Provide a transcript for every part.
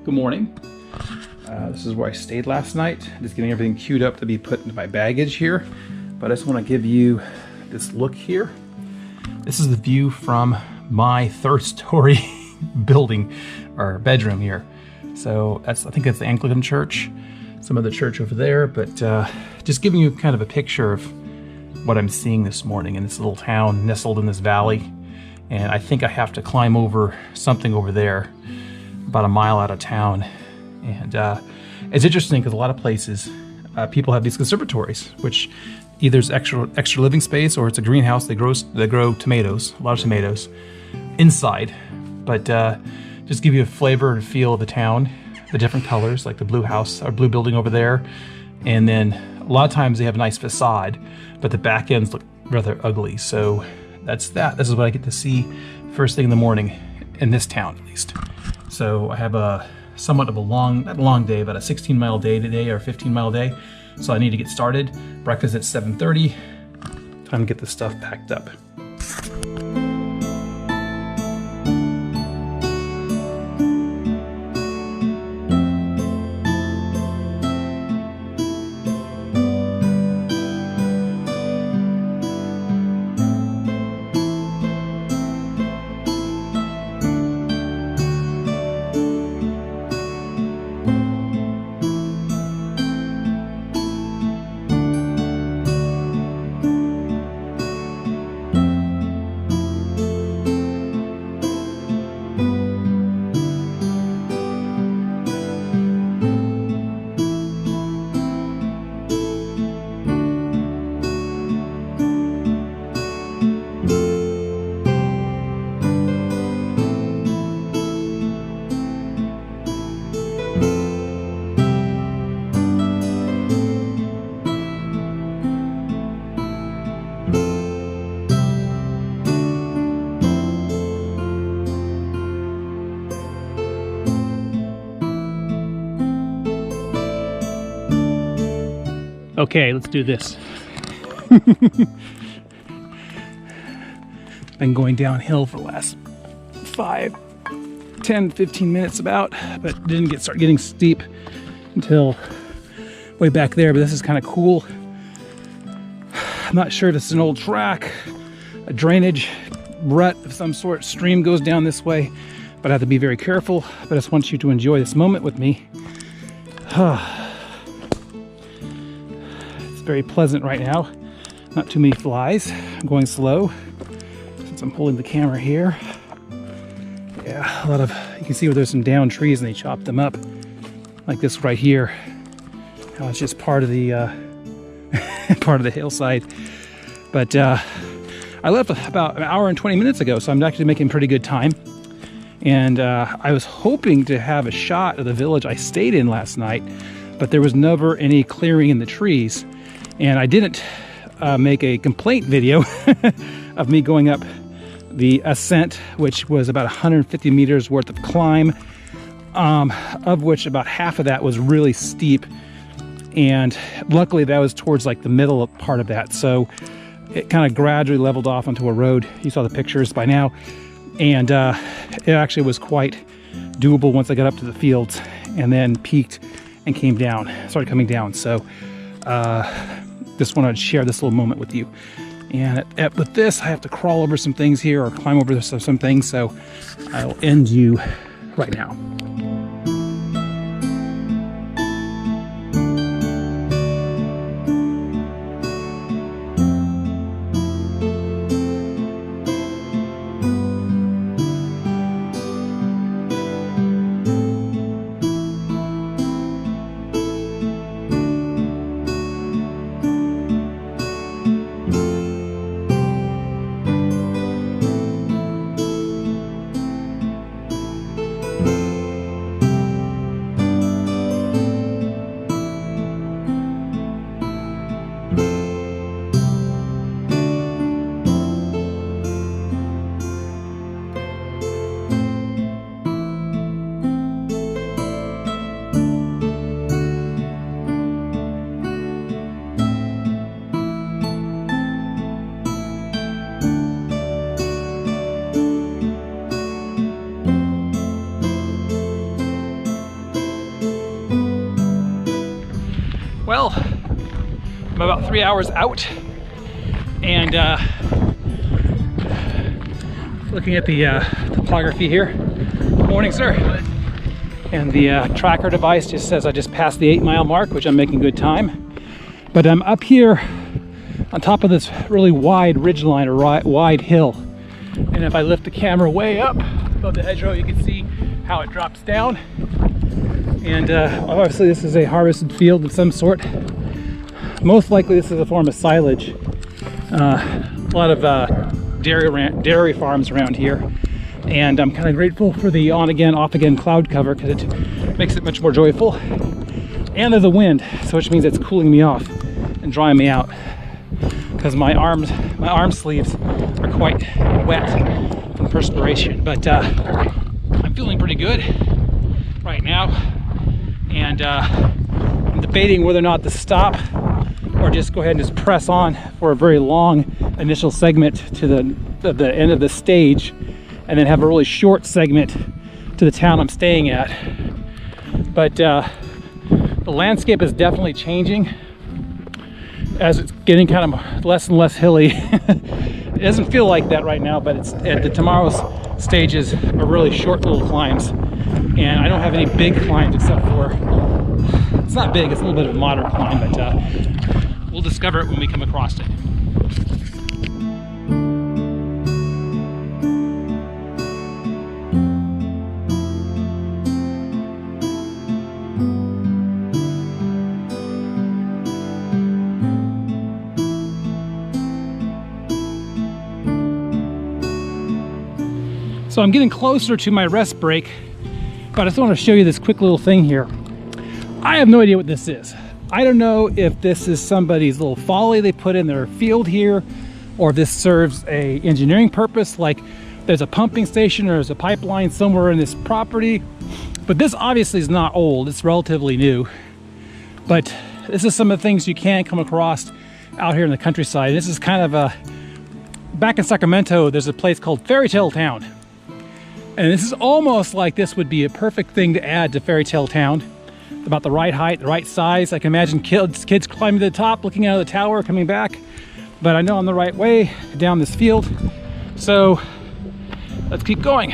Good morning. This is where I stayed last night. Just getting everything queued up to be put into my baggage here. But I just want to give you this look here. This is the view from my third-story building or bedroom here. So I think that's the Anglican church. Some other church over there, but just giving you kind of a picture of what I'm seeing this morning in this little town nestled in this valley. And I think I have to climb over something over there, about a mile out of town. And it's interesting because a lot of places, people have these conservatories, which either is extra living space or it's a greenhouse. They grow tomatoes, a lot of tomatoes, inside. But just give you a flavor and feel of the town, the different colors, like the blue house or blue building over there. And then a lot of times they have a nice facade, but the back ends look rather ugly. So that's that. This is what I get to see first thing in the morning in this town, at least. So I have somewhat of a not long day, but a 16-mile day today, or 15-mile day. So I need to get started. Breakfast at 7:30. Time to get the stuff packed up. Okay, let's do this. Been going downhill for the last 10, 15 minutes about, but didn't start getting steep until way back there, but this is kind of cool. I'm not sure if it's an old track, a drainage rut of some sort, stream goes down this way, but I have to be very careful. But I just want you to enjoy this moment with me. Very pleasant right now. Not too many flies. I'm going slow since I'm holding the camera here. Yeah, a lot of, you can see where there's some downed trees and they chopped them up. Like this right here. Now it's just part of the part of the hillside. But I left about an hour and 20 minutes ago, so I'm actually making pretty good time. And I was hoping to have a shot of the village I stayed in last night, but there was never any clearing in the trees. And I didn't make a complaint video of me going up the ascent, which was about 150 meters worth of climb, of which about half of that was really steep. And luckily that was towards like the middle part of that. So it kind of gradually leveled off onto a road. You saw the pictures by now. And it actually was quite doable once I got up to the fields and then peaked and came down, started coming down. So just wanted to share this little moment with you. And with this, I have to crawl over some things here or climb over some things. So I'll end you right now. 3 hours out, and looking at the topography here. Morning, sir. And the tracker device just says I just passed the 8-mile mark, which I'm making good time. But I'm up here on top of this really wide ridgeline, or wide hill. And if I lift the camera way up above the hedgerow, you can see how it drops down. And obviously this is a harvested field of some sort. Most likely this is a form of silage. A lot of dairy farms around here. And I'm kind of grateful for the on-again, off-again cloud cover, because it makes it much more joyful. And there's a wind, so which means it's cooling me off and drying me out, because my arm sleeves are quite wet from perspiration. But I'm feeling pretty good right now, and I'm debating whether or not to stop or just go ahead and just press on for a very long initial segment to the end of the stage, and then have a really short segment to the town I'm staying at. But the landscape is definitely changing as it's getting kind of less and less hilly. It doesn't feel like that right now, but it's tomorrow's stages are really short little climbs, and I don't have any big climbs except for, it's not big, it's a little bit of a moderate climb, but we'll discover it when we come across it. So I'm getting closer to my rest break, but I just want to show you this quick little thing here. I have no idea what this is. I don't know if this is somebody's little folly they put in their field here, or if this serves a engineering purpose, like there's a pumping station or there's a pipeline somewhere in this property. But this obviously is not old, it's relatively new. But this is some of the things you can come across out here in the countryside. This is kind of a, back in Sacramento, there's a place called Fairytale Town. And this is almost like this would be a perfect thing to add to Fairytale Town. About the right height, the right size. I can imagine kids climbing to the top, looking out of the tower, coming back. But I know I'm the right way down this field. So let's keep going.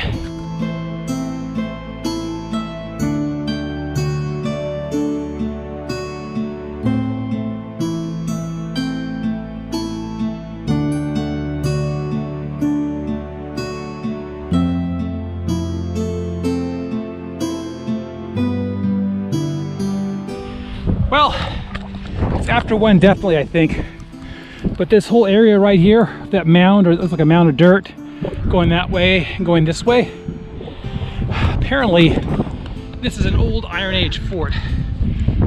Well, it's after one definitely, I think. But this whole area right here, that mound, or it looks like a mound of dirt, going that way and going this way. Apparently, this is an old Iron Age fort.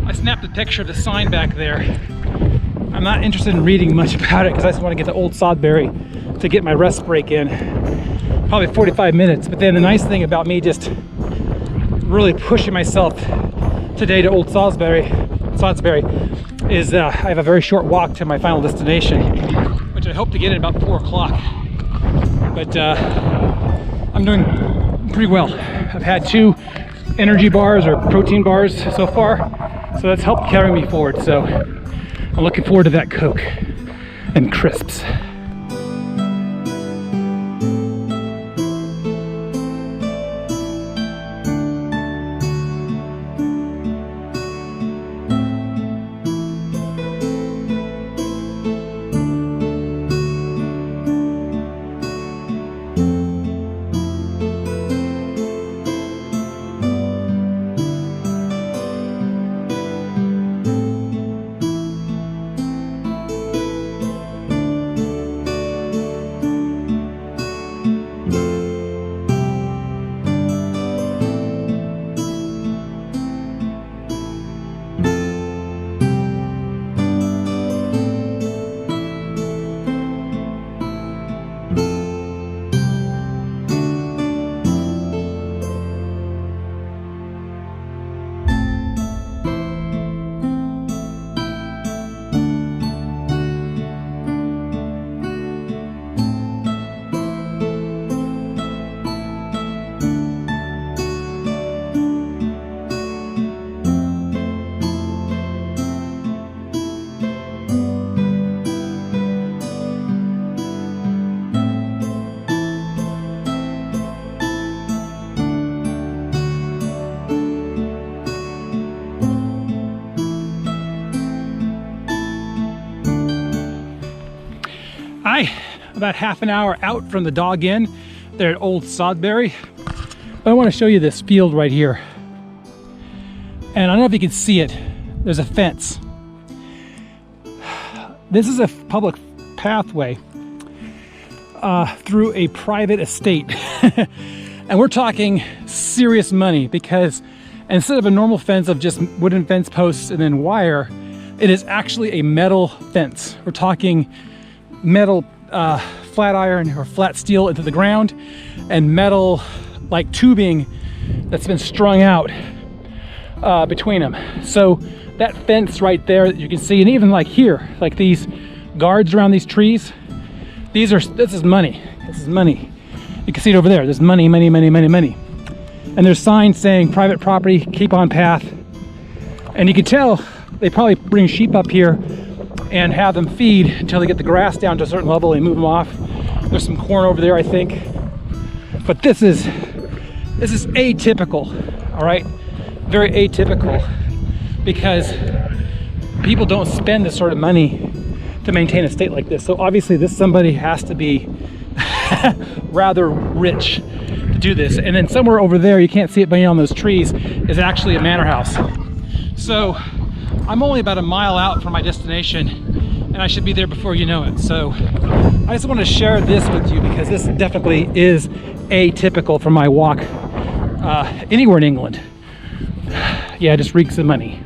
I snapped a picture of the sign back there. I'm not interested in reading much about it because I just want to get to Old Salisbury to get my rest break in. Probably 45 minutes. But then the nice thing about me just really pushing myself today to Old Salisbury is I have a very short walk to my final destination, which I hope to get in about 4 o'clock. But I'm doing pretty well. I've had 2 energy bars or protein bars so far, so that's helped carry me forward. So I'm looking forward to that Coke and crisps. About half an hour out from the Dog Inn, there at Old Sodbury. But I want to show you this field right here. And I don't know if you can see it. There's a fence. This is a public pathway through a private estate. And we're talking serious money, because instead of a normal fence of just wooden fence posts and then wire, it is actually a metal fence. We're talking metal flat iron or flat steel into the ground, and metal like tubing that's been strung out between them. So that fence right there that you can see, and even like here, like these guards around these trees, this is money. This is money. You can see it over there. There's money, money, money, money, money. And there's signs saying private property, keep on path. And you can tell they probably bring sheep up here and have them feed until they get the grass down to a certain level and move them off. There's some corn over there, I think. But this is atypical, all right? Very atypical, because people don't spend this sort of money to maintain a state like this. So obviously somebody has to be rather rich to do this. And then somewhere over there, you can't see it beyond those trees, is actually a manor house. So I'm only about a mile out from my destination, and I should be there before you know it. So I just want to share this with you, because this definitely is atypical for my walk anywhere in England. Yeah, it just reeks of money.